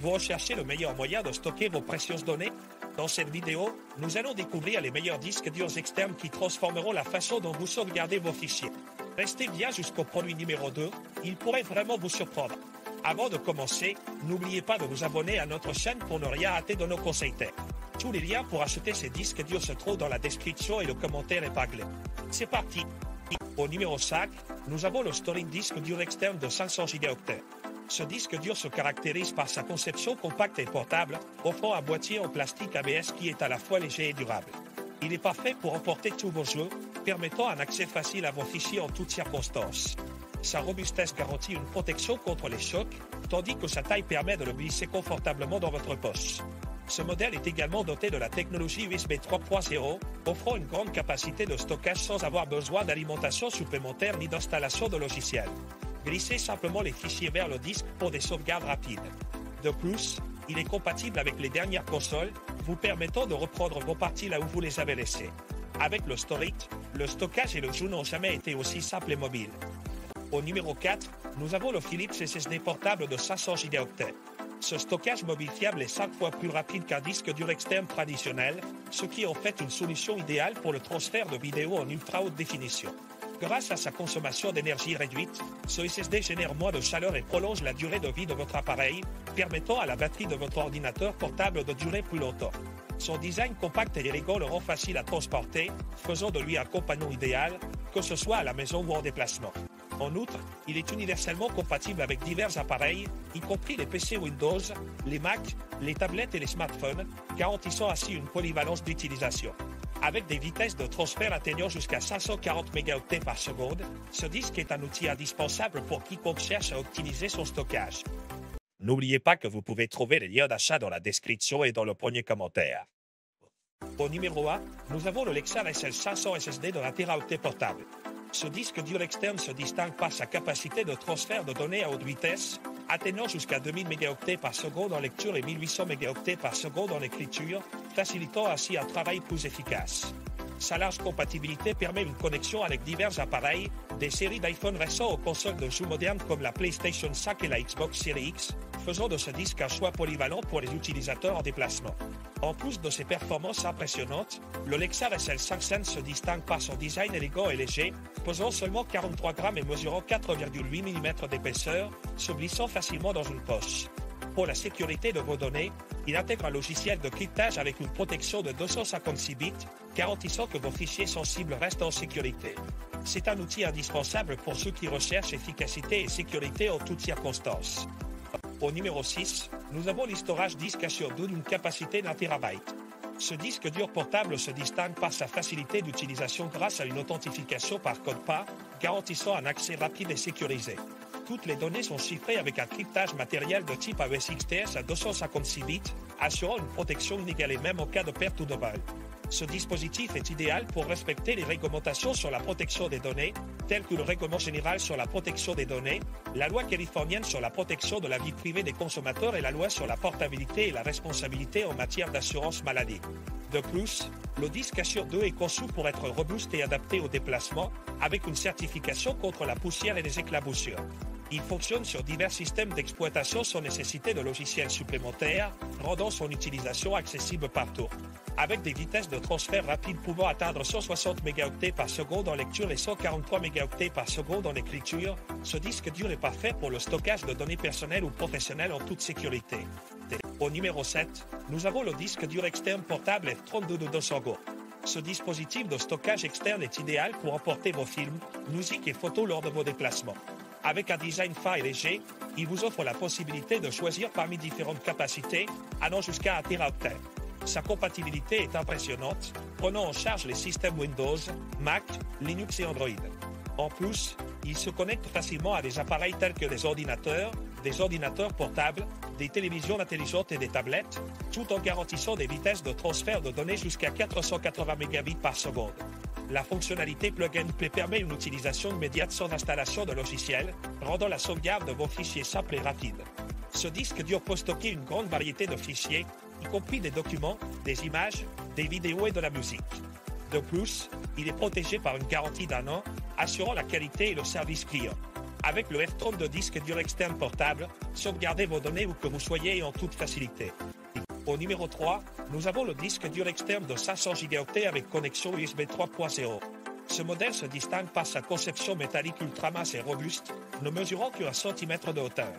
Vous recherchez le meilleur moyen de stocker vos précieuses données? Dans cette vidéo, nous allons découvrir les meilleurs disques durs externes qui transformeront la façon dont vous sauvegardez vos fichiers. Restez bien jusqu'au produit numéro 2, il pourrait vraiment vous surprendre. Avant de commencer, n'oubliez pas de vous abonner à notre chaîne pour ne rien rater de nos conseils tech. Tous les liens pour acheter ces disques durs se trouvent dans la description et le commentaire épinglé. C'est parti! Au numéro 5, nous avons le Storage disque dur externe de 500 Go. Ce disque dur se caractérise par sa conception compacte et portable, offrant un boîtier en plastique ABS qui est à la fois léger et durable. Il est parfait pour emporter tous vos jeux, permettant un accès facile à vos fichiers en toutes circonstances. Sa robustesse garantit une protection contre les chocs, tandis que sa taille permet de le glisser confortablement dans votre poche. Ce modèle est également doté de la technologie USB 3.0, offrant une grande capacité de stockage sans avoir besoin d'alimentation supplémentaire ni d'installation de logiciel. Glissez simplement les fichiers vers le disque pour des sauvegardes rapides. De plus, il est compatible avec les dernières consoles, vous permettant de reprendre vos parties là où vous les avez laissées. Avec le Storage, le stockage et le jeu n'ont jamais été aussi simples et mobiles. Au numéro 4, nous avons le Philips SSD portable de 500 Go. Ce stockage mobile fiable est 5 fois plus rapide qu'un disque dur externe traditionnel, ce qui en fait une solution idéale pour le transfert de vidéos en ultra haute définition. Grâce à sa consommation d'énergie réduite, ce SSD génère moins de chaleur et prolonge la durée de vie de votre appareil, permettant à la batterie de votre ordinateur portable de durer plus longtemps. Son design compact et élégant le rend facile à transporter, faisant de lui un compagnon idéal, que ce soit à la maison ou en déplacement. En outre, il est universellement compatible avec divers appareils, y compris les PC Windows, les Mac, les tablettes et les smartphones, garantissant ainsi une polyvalence d'utilisation. Avec des vitesses de transfert atteignant jusqu'à 540 mégaoctets par seconde, ce disque est un outil indispensable pour quiconque cherche à optimiser son stockage. N'oubliez pas que vous pouvez trouver les liens d'achat dans la description et dans le premier commentaire. Au numéro 1, nous avons le Lexar SL500 SSD de 1 Teraoctet portable. Ce disque dur externe se distingue par sa capacité de transfert de données à haute vitesse, atteignant jusqu'à 2000 mégaoctets par seconde en lecture et 1800 mégaoctets par seconde en écriture, facilitant ainsi un travail plus efficace. Sa large compatibilité permet une connexion avec divers appareils, des séries d'iPhone récents aux consoles de jeux modernes comme la PlayStation 5 et la Xbox Series X, faisant de ce disque un choix polyvalent pour les utilisateurs en déplacement. En plus de ses performances impressionnantes, le Lexar SL500 se distingue par son design élégant et léger, pesant seulement 43 grammes et mesurant 4,8 mm d'épaisseur, se glissant facilement dans une poche. Pour la sécurité de vos données, il intègre un logiciel de cryptage avec une protection de 256 bits, garantissant que vos fichiers sensibles restent en sécurité. C'est un outil indispensable pour ceux qui recherchent efficacité et sécurité en toutes circonstances. Au numéro 6, nous avons l'Storage disque Assure2 d'une capacité d'1 TB. Ce disque dur portable se distingue par sa facilité d'utilisation grâce à une authentification par code PA, garantissant un accès rapide et sécurisé. Toutes les données sont chiffrées avec un cryptage matériel de type AES XTS à 256 bits, assurant une protection inégalée même en cas de perte ou de vol. Ce dispositif est idéal pour respecter les réglementations sur la protection des données, telles que le Règlement général sur la protection des données, la loi californienne sur la protection de la vie privée des consommateurs et la loi sur la portabilité et la responsabilité en matière d'assurance maladie. De plus, le disque Assure2 est conçu pour être robuste et adapté au déplacement, avec une certification contre la poussière et les éclaboussures. Il fonctionne sur divers systèmes d'exploitation sans nécessité de logiciels supplémentaires, rendant son utilisation accessible partout. Avec des vitesses de transfert rapides pouvant atteindre 160 mégaoctets par seconde en lecture et 143 mégaoctets par seconde en écriture, ce disque dur est parfait pour le stockage de données personnelles ou professionnelles en toute sécurité. Au numéro 7, nous avons le disque dur externe portable F32 de 200 Go. Ce dispositif de stockage externe est idéal pour emporter vos films, musiques et photos lors de vos déplacements. Avec un design fin et léger, il vous offre la possibilité de choisir parmi différentes capacités, allant jusqu'à 1 Teraoctet. Sa compatibilité est impressionnante, prenant en charge les systèmes Windows, Mac, Linux et Android. En plus, il se connecte facilement à des appareils tels que des ordinateurs portables, des télévisions intelligentes et des tablettes, tout en garantissant des vitesses de transfert de données jusqu'à 480 mégabits par seconde. La fonctionnalité Plug and Play permet une utilisation immédiate sans installation de logiciel, rendant la sauvegarde de vos fichiers simple et rapide. Ce disque dur peut stocker une grande variété de fichiers, y compris des documents, des images, des vidéos et de la musique. De plus, il est protégé par une garantie d'1 an, assurant la qualité et le service client. Avec le AirTron de disque dur externe portable, sauvegardez vos données où que vous soyez en toute facilité. Au numéro 3, nous avons le disque dur externe de 500 Go avec connexion USB 3.0. Ce modèle se distingue par sa conception métallique ultra mince et robuste, ne mesurant qu'1 cm de hauteur.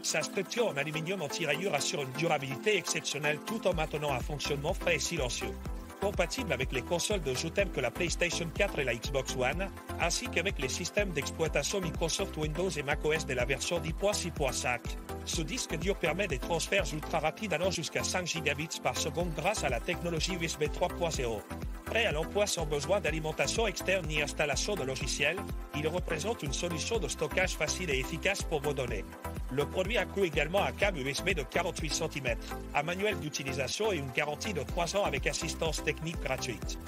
Sa structure en aluminium anti-rayures assure une durabilité exceptionnelle tout en maintenant un fonctionnement frais et silencieux. Compatible avec les consoles de jeux telles que la PlayStation 4 et la Xbox One, ainsi qu'avec les systèmes d'exploitation Microsoft Windows et macOS de la version 10.6.5. Ce disque dur permet des transferts ultra rapides allant jusqu'à 5 gigabits par seconde grâce à la technologie USB 3.0. Prêt à l'emploi sans besoin d'alimentation externe ni installation de logiciel, il représente une solution de stockage facile et efficace pour vos données. Le produit inclut également un câble USB de 48 cm, un manuel d'utilisation et une garantie de 3 ans avec assistance technique gratuite.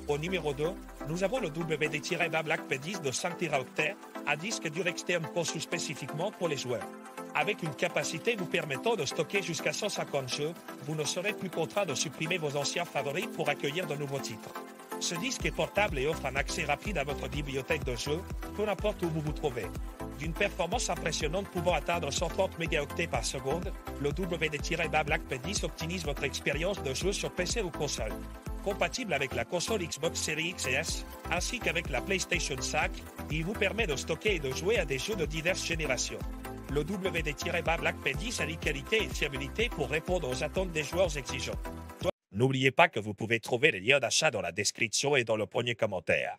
Au numéro 2, nous avons le WD-20 Black P10 de 5 Teraoctets, un disque dur externe conçu spécifiquement pour les joueurs. Avec une capacité vous permettant de stocker jusqu'à 150 jeux, vous ne serez plus contraint de supprimer vos anciens favoris pour accueillir de nouveaux titres. Ce disque est portable et offre un accès rapide à votre bibliothèque de jeux, peu importe où vous vous trouvez. D'une performance impressionnante pouvant atteindre 130 mégaoctets par seconde, le WD-20 Black P10 optimise votre expérience de jeu sur PC ou console. Compatible avec la console Xbox Series X et S, ainsi qu'avec la PlayStation 5, il vous permet de stocker et de jouer à des jeux de diverses générations. Le WD-Black P10 allie qualité et fiabilité pour répondre aux attentes des joueurs exigeants. N'oubliez pas que vous pouvez trouver les liens d'achat dans la description et dans le premier commentaire.